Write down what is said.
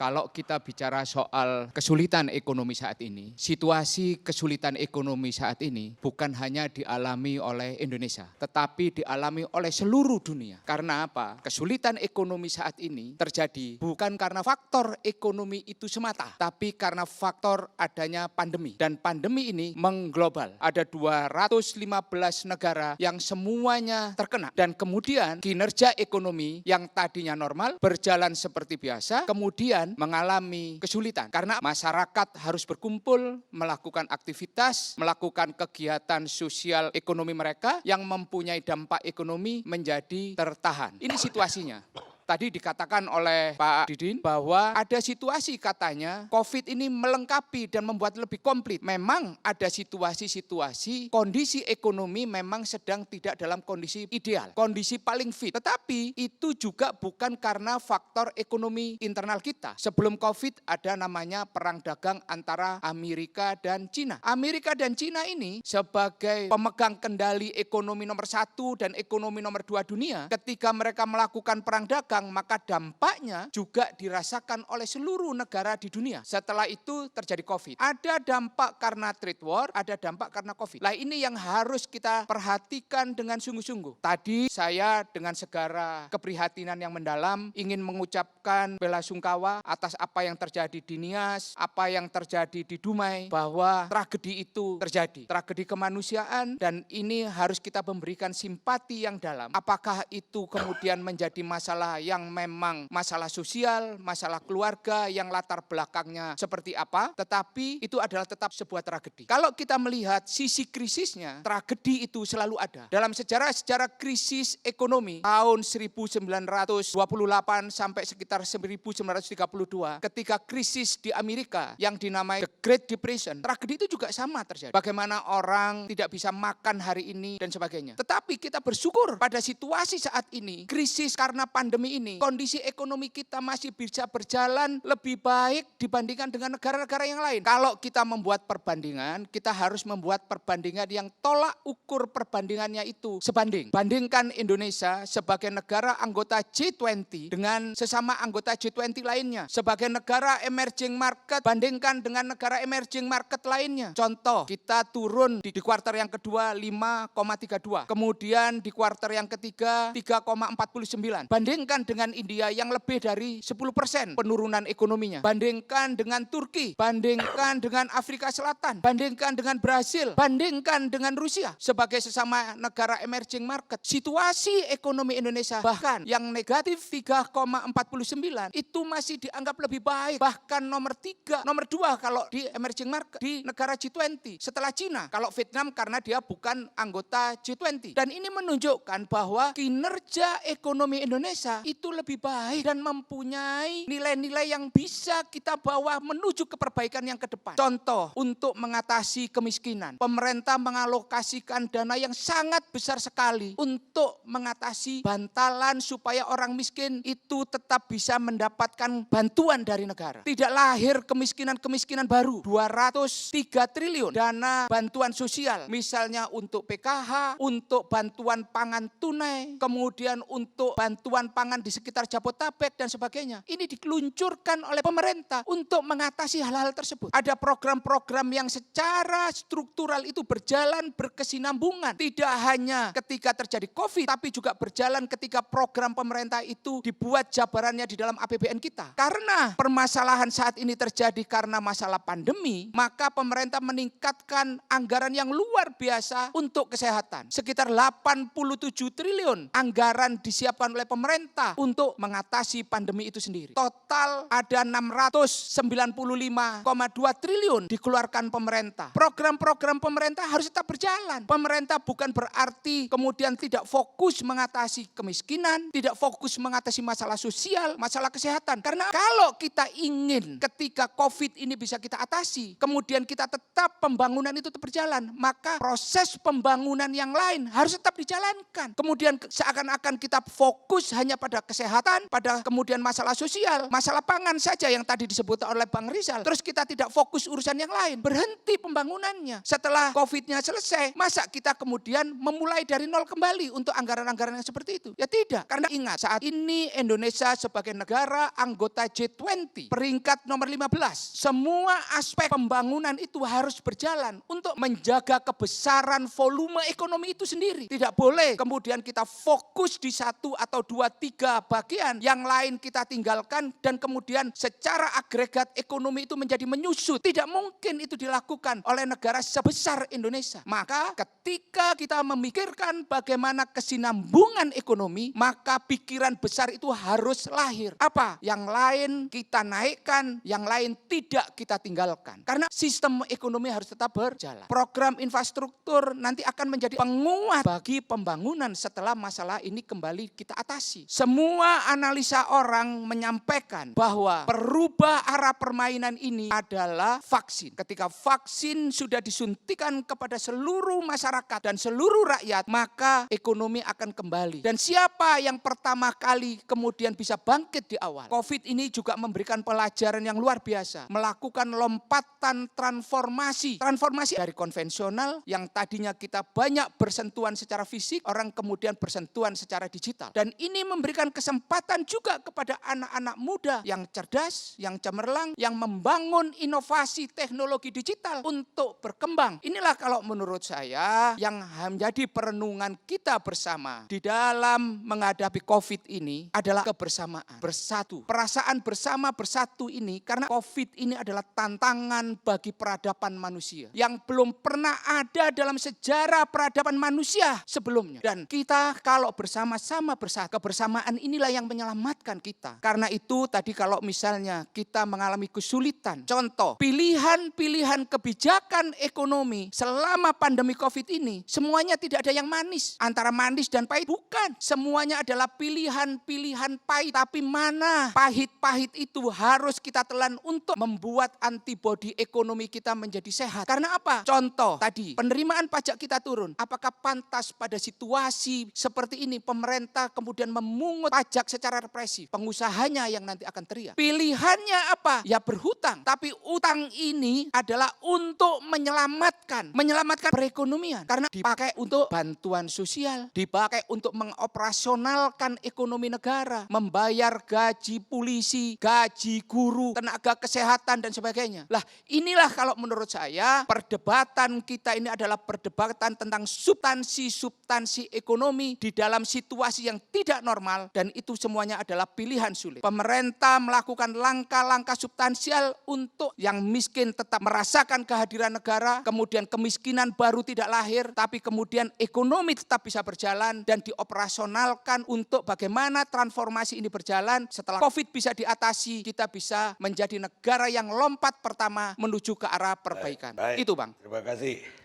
Kalau kita bicara soal kesulitan ekonomi saat ini, situasi kesulitan ekonomi saat ini bukan hanya dialami oleh Indonesia, tetapi dialami oleh seluruh dunia. Karena apa? Kesulitan ekonomi saat ini terjadi bukan karena faktor ekonomi itu semata, tapi karena faktor adanya pandemi. Dan pandemi ini mengglobal. Ada 215 negara yang semuanya terkena. Dan kemudian kinerja ekonomi yang tadinya normal berjalan seperti biasa, kemudian mengalami kesulitan karena masyarakat harus berkumpul, melakukan aktivitas, melakukan kegiatan sosial ekonomi mereka yang mempunyai dampak ekonomi menjadi tertahan. Ini situasinya. Tadi dikatakan oleh Pak Didin bahwa ada situasi katanya COVID ini melengkapi dan membuat lebih komplit. Memang ada situasi-situasi kondisi ekonomi memang sedang tidak dalam kondisi ideal, kondisi paling fit. Tetapi itu juga bukan karena faktor ekonomi internal kita. Sebelum COVID ada namanya perang dagang antara Amerika dan Cina. Amerika dan Cina ini sebagai pemegang kendali ekonomi nomor 1 dan ekonomi nomor 2 dunia, ketika mereka melakukan perang dagang, maka dampaknya juga dirasakan oleh seluruh negara di dunia. Setelah itu terjadi COVID. Ada dampak karena trade war, ada dampak karena COVID. Nah, ini yang harus kita perhatikan dengan sungguh-sungguh. Tadi saya dengan segala keprihatinan yang mendalam ingin mengucapkan bela sungkawa atas apa yang terjadi di Nias, apa yang terjadi di Dumai, bahwa tragedi itu terjadi. Tragedi kemanusiaan, dan ini harus kita memberikan simpati yang dalam. Apakah itu kemudian menjadi masalah yang memang masalah sosial, masalah keluarga yang latar belakangnya seperti apa, tetapi itu adalah tetap sebuah tragedi. Kalau kita melihat sisi krisisnya, tragedi itu selalu ada. Dalam sejarah krisis ekonomi tahun 1928 sampai sekitar 1932, ketika krisis di Amerika yang dinamai The Great Depression, tragedi itu juga sama terjadi. Bagaimana orang tidak bisa makan hari ini dan sebagainya. Tetapi kita bersyukur pada situasi saat ini, krisis karena pandemi ini, kondisi ekonomi kita masih bisa berjalan lebih baik dibandingkan dengan negara-negara yang lain. Kalau kita membuat perbandingan, kita harus membuat perbandingan yang tolak ukur perbandingannya itu sebanding. Bandingkan Indonesia sebagai negara anggota G20 dengan sesama anggota G20 lainnya. Sebagai negara emerging market, bandingkan dengan negara emerging market lainnya. Contoh, kita turun di kuartal yang kedua 5,32. Kemudian di kuartal yang ketiga 3,49. Bandingkan dengan India yang lebih dari 10% penurunan ekonominya. Bandingkan dengan Turki, bandingkan dengan Afrika Selatan, bandingkan dengan Brasil, bandingkan dengan Rusia sebagai sesama negara emerging market. Situasi ekonomi Indonesia bahkan yang negatif 3,49 itu masih dianggap lebih baik. Bahkan nomor 3, nomor 2 kalau di emerging market di negara G20 setelah Cina. Kalau Vietnam karena dia bukan anggota G20. Dan ini menunjukkan bahwa kinerja ekonomi Indonesia itu lebih baik dan mempunyai nilai-nilai yang bisa kita bawa menuju ke perbaikan yang ke depan. Contoh, untuk mengatasi kemiskinan, pemerintah mengalokasikan dana yang sangat besar sekali untuk mengatasi bantalan supaya orang miskin itu tetap bisa mendapatkan bantuan dari negara. Tidak lahir kemiskinan-kemiskinan baru. 203 triliun dana bantuan sosial, misalnya untuk PKH, untuk bantuan pangan tunai, kemudian untuk bantuan pangan di sekitar Jabodetabek dan sebagainya. Ini diluncurkan oleh pemerintah untuk mengatasi hal-hal tersebut. Ada program-program yang secara struktural itu berjalan berkesinambungan. Tidak hanya ketika terjadi COVID, tapi juga berjalan ketika program pemerintah itu dibuat jabarannya di dalam APBN kita. Karena permasalahan saat ini terjadi karena masalah pandemi, maka pemerintah meningkatkan anggaran yang luar biasa untuk kesehatan. Sekitar 87 triliun anggaran disiapkan oleh pemerintah untuk mengatasi pandemi itu sendiri. Total ada 695,2 triliun dikeluarkan pemerintah. Program-program pemerintah harus tetap berjalan. Pemerintah bukan berarti kemudian tidak fokus mengatasi kemiskinan, tidak fokus mengatasi masalah sosial, masalah kesehatan. Karena kalau kita ingin ketika COVID ini bisa kita atasi, kemudian kita tetap pembangunan itu tetap berjalan, maka proses pembangunan yang lain harus tetap dijalankan. Kemudian seakan-akan kita fokus hanya pada pada kesehatan, pada kemudian masalah sosial, masalah pangan saja yang tadi disebut oleh Bang Rizal. Terus kita tidak fokus urusan yang lain, berhenti pembangunannya. Setelah COVID-nya selesai, masa kita kemudian memulai dari nol kembali untuk anggaran-anggaran yang seperti itu? Ya tidak, karena ingat saat ini Indonesia sebagai negara anggota G20, peringkat nomor 15, semua aspek pembangunan itu harus berjalan untuk menjaga kebesaran volume ekonomi itu sendiri. Tidak boleh kemudian kita fokus di satu atau dua, tiga bagian, yang lain kita tinggalkan dan kemudian secara agregat ekonomi itu menjadi menyusut. Tidak mungkin itu dilakukan oleh negara sebesar Indonesia. Maka ketika kita memikirkan bagaimana kesinambungan ekonomi, maka pikiran besar itu harus lahir. Apa? Yang lain kita naikkan, yang lain tidak kita tinggalkan. Karena sistem ekonomi harus tetap berjalan. Program infrastruktur nanti akan menjadi penguat bagi pembangunan setelah masalah ini kembali kita atasi. Semua analisa orang menyampaikan bahwa perubah arah permainan ini adalah vaksin. Ketika vaksin sudah disuntikan kepada seluruh masyarakat dan seluruh rakyat, maka ekonomi akan kembali. Dan siapa yang pertama kali kemudian bisa bangkit di awal? COVID ini juga memberikan pelajaran yang luar biasa. Melakukan lompatan transformasi. Transformasi dari konvensional yang tadinya kita banyak bersentuhan secara fisik, orang kemudian bersentuhan secara digital. Dan ini memberikan kesempatan juga kepada anak-anak muda yang cerdas, yang cemerlang, yang membangun inovasi teknologi digital untuk berkembang. Inilah kalau menurut saya yang menjadi perenungan kita bersama di dalam menghadapi COVID ini adalah kebersamaan, bersatu. Perasaan bersatu ini karena COVID ini adalah tantangan bagi peradaban manusia yang belum pernah ada dalam sejarah peradaban manusia sebelumnya. Dan kita kalau bersama-sama bersatu, kebersamaan inilah yang menyelamatkan kita. Karena itu tadi kalau misalnya kita mengalami kesulitan, contoh pilihan-pilihan kebijakan ekonomi selama pandemi COVID ini, semuanya tidak ada yang manis. Antara manis dan pahit, bukan. Semuanya adalah pilihan-pilihan pahit. Tapi mana pahit-pahit itu harus kita telan untuk membuat antibodi ekonomi kita menjadi sehat. Karena apa? Contoh tadi, penerimaan pajak kita turun. Apakah pantas pada situasi seperti ini pemerintah kemudian memungut pajak secara represif? Pengusahanya yang nanti akan teriak. Pilihannya apa? Ya berhutang. Tapi utang ini adalah untuk menyelamatkan perekonomian. Karena dipakai untuk bantuan sosial, dipakai untuk mengoperasionalkan ekonomi negara, membayar gaji polisi, gaji guru, tenaga kesehatan dan sebagainya. Lah inilah kalau menurut saya perdebatan kita ini adalah perdebatan tentang substansi ekonomi di dalam situasi yang tidak normal, dan itu semuanya adalah pilihan sulit. Pemerintah melakukan langkah-langkah substansial untuk yang miskin tetap merasakan kehadiran negara, kemudian kemiskinan baru tidak lahir, tapi kemudian ekonomi tetap bisa berjalan dan dioperasionalkan untuk bagaimana transformasi ini berjalan. Setelah COVID bisa diatasi, kita bisa menjadi negara yang lompat pertama menuju ke arah perbaikan. Baik. Itu Bang. Terima kasih.